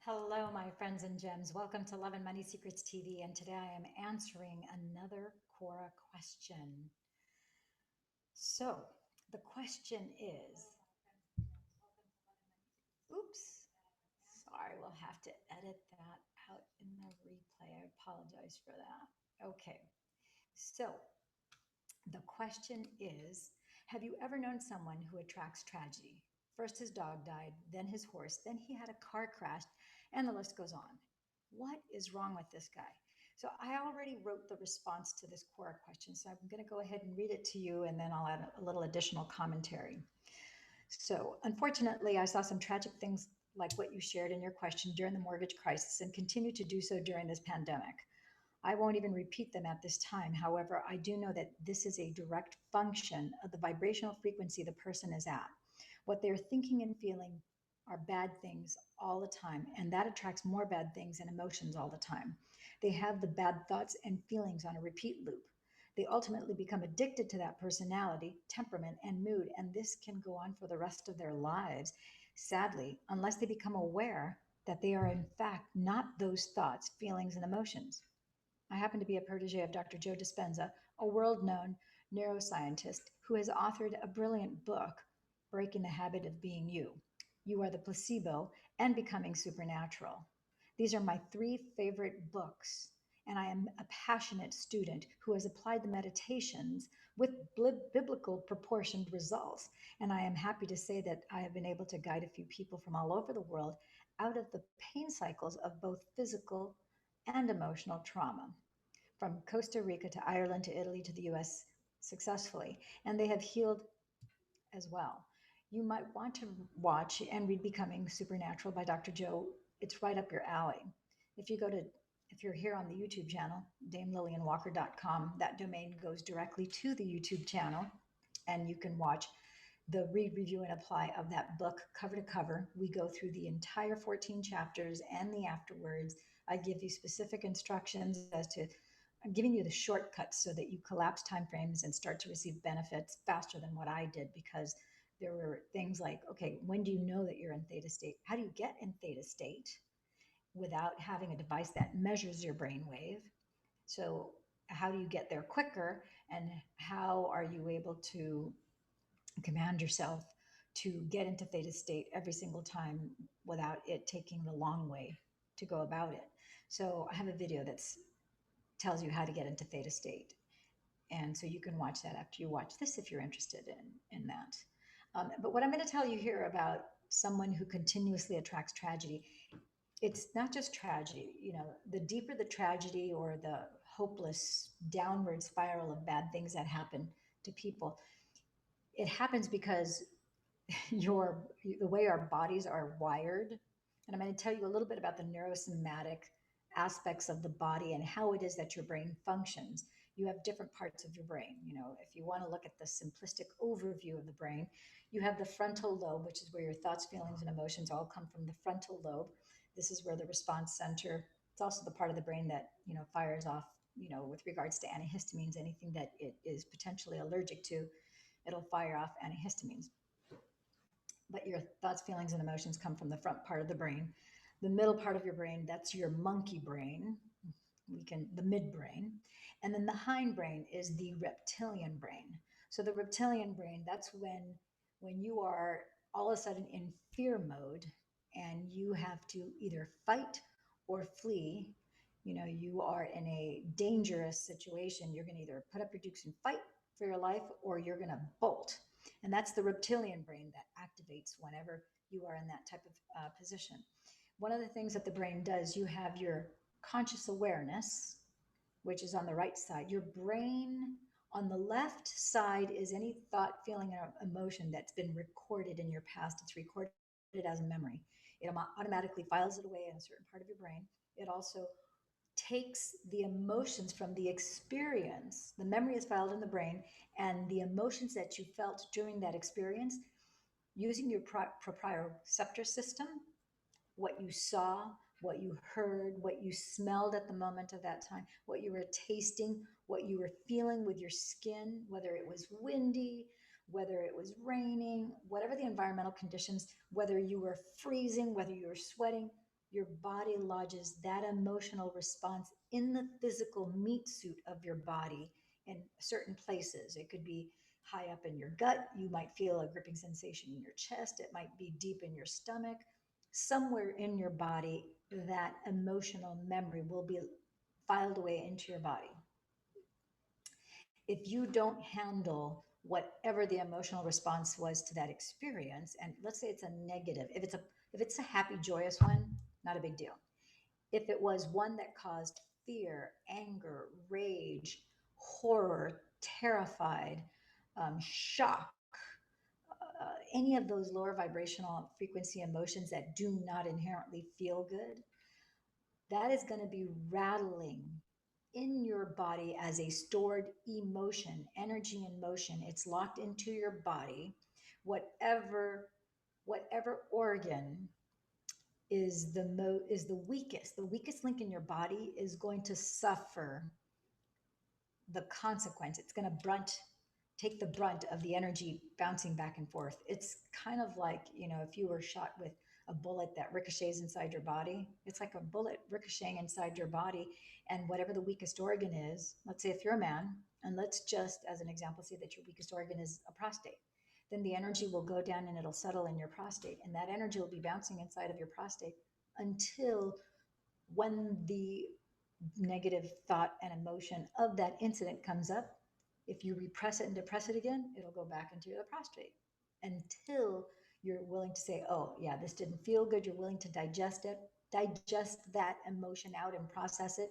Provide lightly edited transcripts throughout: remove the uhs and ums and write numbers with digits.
Hello, my friends and gems. Welcome to Love and Money Secrets TV. And today I am answering another Quora question. So, the question is oops, sorry, we'll have to edit that out in the replay. I apologize for that. Okay, so the question is, have you ever known someone who attracts tragedy? First, his dog died, then his horse, then he had a car crash, and the list goes on. What is wrong with this guy? So, I already wrote the response to this Quora question. So, I'm going to go ahead and read it to you, and then I'll add a little additional commentary. So, unfortunately, I saw some tragic things like what you shared in your question during the mortgage crisis and continue to do so during this pandemic. I won't even repeat them at this time. However, I do know that this is a direct function of the vibrational frequency the person is at. What they're thinking and feeling are bad things all the time, and that attracts more bad things and emotions all the time. They have the bad thoughts and feelings on a repeat loop. They ultimately become addicted to that personality, temperament, and mood, and this can go on for the rest of their lives, sadly, unless they become aware that they are, in fact, not those thoughts, feelings, and emotions. I happen to be a protege of Dr. Joe Dispenza, a world known neuroscientist who has authored a brilliant book, Breaking the Habit of Being You. You Are the Placebo and Becoming Supernatural. These are my three favorite books, and I am a passionate student who has applied the meditations with biblical proportioned results. And I am happy to say that I have been able to guide a few people from all over the world out of the pain cycles of both physical and emotional trauma from Costa Rica to Ireland to Italy to the US successfully, and they have healed as well. You might want to watch and read Becoming Supernatural by Dr. Joe. It's right up your alley. If you go to if you're here on the YouTube channel, damelillianwalker.com, that domain goes directly to the YouTube channel, and you can watch the read, review, and apply of that book cover to cover. We go through the entire 14 chapters and the afterwards. I give you specific instructions as to I'm giving you the shortcuts so that you collapse timeframes and start to receive benefits faster than what I did because there were things like, okay, when do you know that you're in theta state? How do you get in theta state without having a device that measures your brain wave? So, how do you get there quicker? And how are you able to command yourself to get into theta state every single time without it taking the long way to go about it? So, I have a video that's tells you how to get into theta state. And so you can watch that after you watch this if you're interested in that. But what I'm going to tell you here about someone who continuously attracts tragedy, it's not just tragedy. You know, the deeper the tragedy or the hopeless downward spiral of bad things that happen to people, it happens because your the way our bodies are wired. And I'm going to tell you a little bit about the neurosomatic aspects of the body and how it is that your brain functions. You have different parts of your brain. You know, if you want to look at the simplistic overview of the brain, you have the frontal lobe, which is where your thoughts, feelings, and emotions all come from the frontal lobe. This is where the response center, it's also the part of the brain that, fires off, with regards to antihistamines, anything that it is potentially allergic to, it'll fire off antihistamines. But your thoughts, feelings, and emotions come from the front part of the brain. The middle part of your brain, that's your monkey brain. The midbrain. And then the hindbrain is the reptilian brain. So the reptilian brain, that's when you are all of a sudden in fear mode and you have to either fight or flee. You know, you are in a dangerous situation. You're going to either put up your dukes and fight for your life or you're going to bolt. And that's the reptilian brain that activates whenever you are in that type of position. One of the things that the brain does, you have your conscious awareness, which is on the right side. Your brain on the left side is any thought, feeling, or emotion that's been recorded in your past. It's recorded as a memory. It automatically files it away in a certain part of your brain. It also takes the emotions from the experience. The memory is filed in the brain, and the emotions that you felt during that experience, using your proprioceptor system, what you saw, what you heard, what you smelled at the moment of that time, what you were tasting, what you were feeling with your skin, whether it was windy, whether it was raining, whatever the environmental conditions, whether you were freezing, whether you were sweating, your body lodges that emotional response in the physical meat suit of your body in certain places. It could be high up in your gut. You might feel a gripping sensation in your chest. It might be deep in your stomach. Somewhere in your body, that emotional memory will be filed away into your body. If you don't handle whatever the emotional response was to that experience, and let's say it's a negative, if it's a happy, joyous one, not a big deal. If it was one that caused fear, anger, rage, horror, terrified, shock, any of those lower vibrational frequency emotions that do not inherently feel good, that is going to be rattling in your body as a stored emotion, energy in motion. It's locked into your body. Whatever organ is the weakest. The weakest link in your body is going to suffer the consequence. It's going to take the brunt of the energy bouncing back and forth. It's kind of like, if you were shot with a bullet that ricochets inside your body, it's like a bullet ricocheting inside your body. And whatever the weakest organ is, let's say if you're a man, and let's just, as an example, say that your weakest organ is a prostate, then the energy will go down and it'll settle in your prostate. And that energy will be bouncing inside of your prostate until when the negative thought and emotion of that incident comes up, if you repress it and depress it again, it'll go back into the prostate until you're willing to say, oh, yeah, this didn't feel good. You're willing to digest it, digest that emotion out and process it.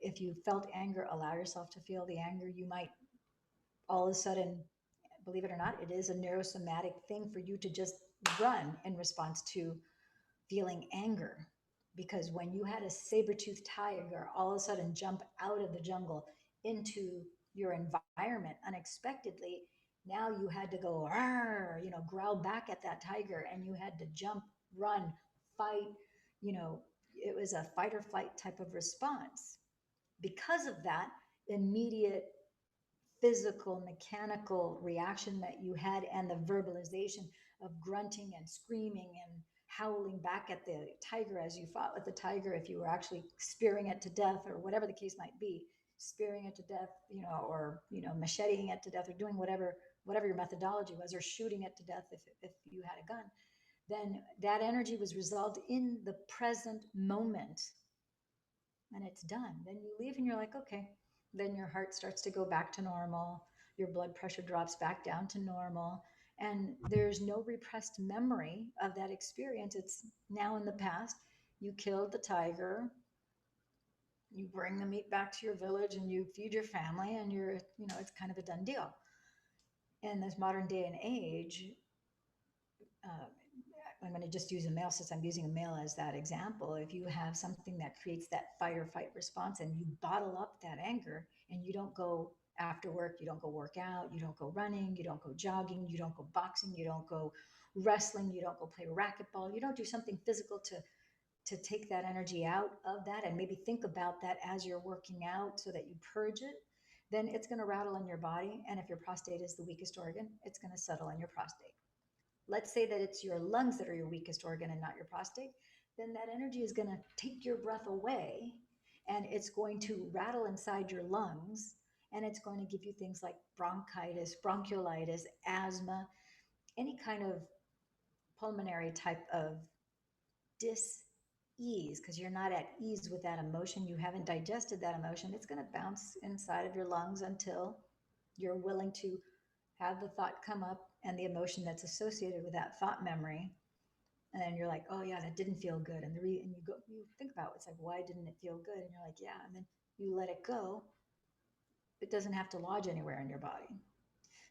If you felt anger, allow yourself to feel the anger. You might all of a sudden, believe it or not, it is a neurosomatic thing for you to just run in response to feeling anger. Because when you had a saber-toothed tiger all of a sudden jump out of the jungle into your environment unexpectedly, now you had to go, growl back at that tiger, and you had to jump, run, fight. It was a fight or flight type of response. Because of that immediate physical, mechanical reaction that you had, and the verbalization of grunting and screaming and howling back at the tiger as you fought with the tiger, if you were actually spearing it to death or whatever the case might be, spearing it to death, or macheting it to death, or doing whatever your methodology was, or shooting it to death if you had a gun, then that energy was resolved in the present moment, and it's done. Then you leave and you're like, okay. Then your heart starts to go back to normal. Your blood pressure drops back down to normal. And there's no repressed memory of that experience. It's now in the past. You killed the tiger. You bring the meat back to your village and you feed your family, and it's kind of a done deal. In this modern day and age, uh, I'm going to just use a male since I'm using a male as that example. If you have something that creates that fight or fight response and you bottle up that anger, and you don't go after work, you don't go work out, you don't go running, you don't go jogging, you don't go boxing, you don't go wrestling, you don't go play racquetball, you don't do something physical to take that energy out of that, and maybe think about that as you're working out so that you purge it, then it's going to rattle in your body. And if your prostate is the weakest organ, it's going to settle in your prostate. Let's say that it's your lungs that are your weakest organ and not your prostate, then that energy is going to take your breath away, and it's going to rattle inside your lungs, and it's going to give you things like bronchitis, bronchiolitis, asthma, any kind of pulmonary type of dis-ease, because you're not at ease with that emotion. You haven't digested that emotion. It's going to bounce inside of your lungs until you're willing to have the thought come up and the emotion that's associated with that thought memory. And then you're like, oh yeah, that didn't feel good. And you think about it. It's like, why didn't it feel good? And you're like, yeah. And then you let it go. It doesn't have to lodge anywhere in your body.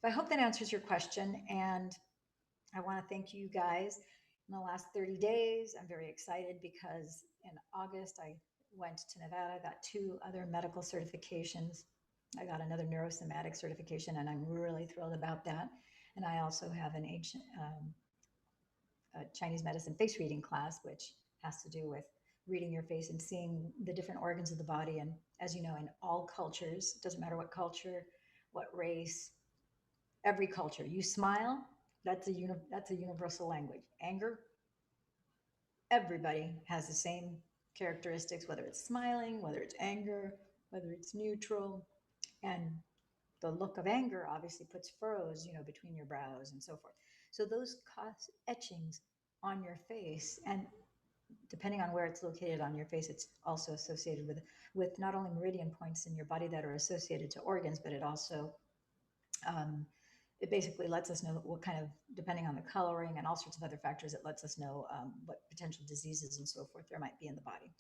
So I hope that answers your question. And I want to thank you guys. In the last 30 days, I'm very excited because in August, I went to Nevada, got 2 other medical certifications. I got another neurosomatic certification, and I'm really thrilled about that. And I also have an ancient Chinese medicine face reading class, which has to do with reading your face and seeing the different organs of the body. And as you know, in all cultures, it doesn't matter what culture, what race, every culture, you smile, that's a universal language. Anger, everybody has the same characteristics, whether it's smiling, whether it's anger, whether it's neutral. And the look of anger obviously puts furrows, between your brows and so forth. So those cause etchings on your face, and depending on where it's located on your face, it's also associated with not only meridian points in your body that are associated to organs, but it also um, it basically lets us know what kind of, depending on the coloring and all sorts of other factors, it lets us know what potential diseases and so forth there might be in the body.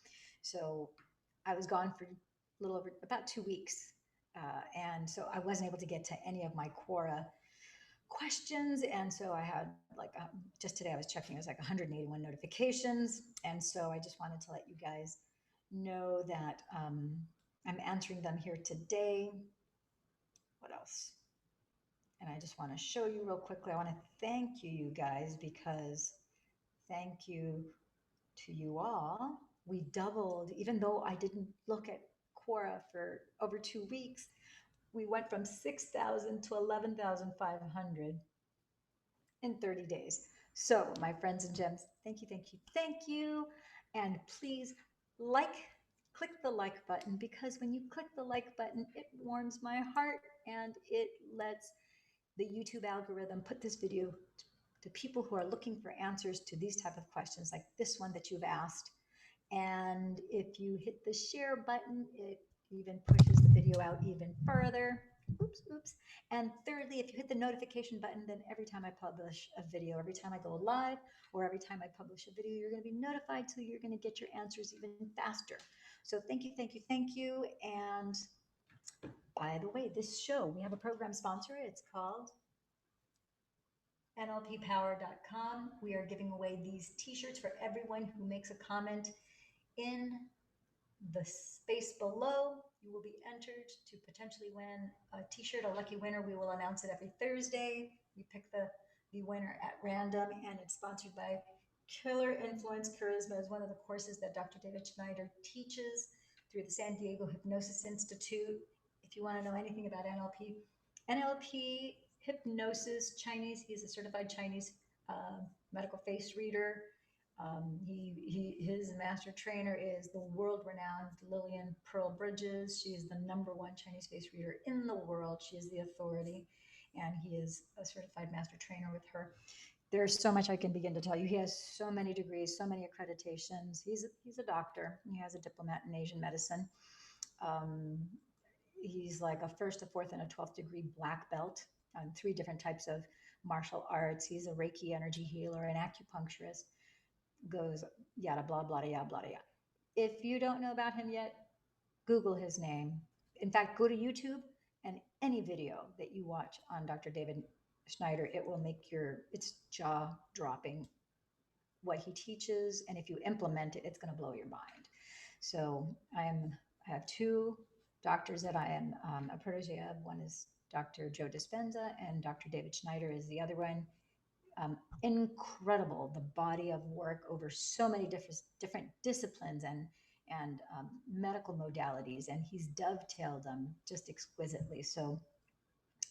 So I was gone for a little over about 2 weeks. And so I wasn't able to get to any of my Quora questions. And so I had just today I was checking, it was like 181 notifications. And so I just wanted to let you guys know that I'm answering them here today. What else? And I just want to show you real quickly. I want to thank you, you guys, because thank you to you all. We doubled, even though I didn't look at Quora for over 2 weeks, we went from 6,000 to 11,500 in 30 days. So, my friends and gems, thank you, thank you, thank you. And please like, click the like button, because when you click the like button, it warms my heart and it lets the YouTube algorithm put this video to people who are looking for answers to these type of questions like this one that you've asked. And if you hit the share button, it even pushes the video out even further. Oops, oops. And thirdly, if you hit the notification button, then every time I publish a video, every time I go live, or every time I publish a video, you're going to be notified, so you're going to get your answers even faster. So thank you, thank you, thank you. And by the way, this show, we have a program sponsor. It's called NLPpower.com. We are giving away these t-shirts for everyone who makes a comment in the space below. You will be entered to potentially win a t-shirt, a lucky winner. We will announce it every Thursday. We pick the winner at random, and it's sponsored by Killer Influence Charisma, is one of the courses that Dr. David Schneider teaches through the San Diego Hypnosis Institute. If you want to know anything about NLP, hypnosis, Chinese, he's a certified Chinese medical face reader. His master trainer is the world-renowned Lillian Pearl Bridges. She is the #1 Chinese face reader in the world. She is the authority, and he is a certified master trainer with her. There's so much I can begin to tell you. He has so many degrees, so many accreditations. He's a doctor. He has a diplomat in Asian medicine. Um, he's like a first, a fourth, and a 12th degree black belt on 3 different types of martial arts. He's a Reiki energy healer, an acupuncturist, goes yada blah blah yada blah yada. If you don't know about him yet, Google his name. In fact, go to YouTube, and any video that you watch on Dr. David Schneider, it will make it's jaw dropping what he teaches, and if you implement it, it's going to blow your mind. So I have 2 doctors that I am a protege of. One is Dr. Joe Dispenza, and Dr. David Schneider is the other one. Incredible, the body of work over so many different disciplines and medical modalities, and he's dovetailed them just exquisitely. So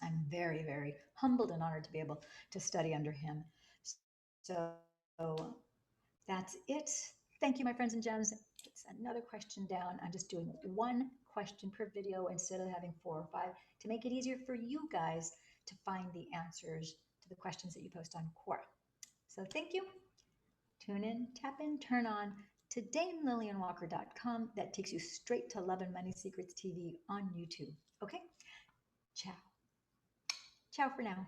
I'm very, very humbled and honored to be able to study under him. So that's it. Thank you, my friends and gems. It's another question down. I'm just doing 1 question per video instead of having 4 or 5 to make it easier for you guys to find the answers to the questions that you post on Quora. So thank you. Tune in, tap in, turn on to DameLillianWalker.com. That takes you straight to Love and Money Secrets TV on YouTube. Okay? Ciao. Ciao for now.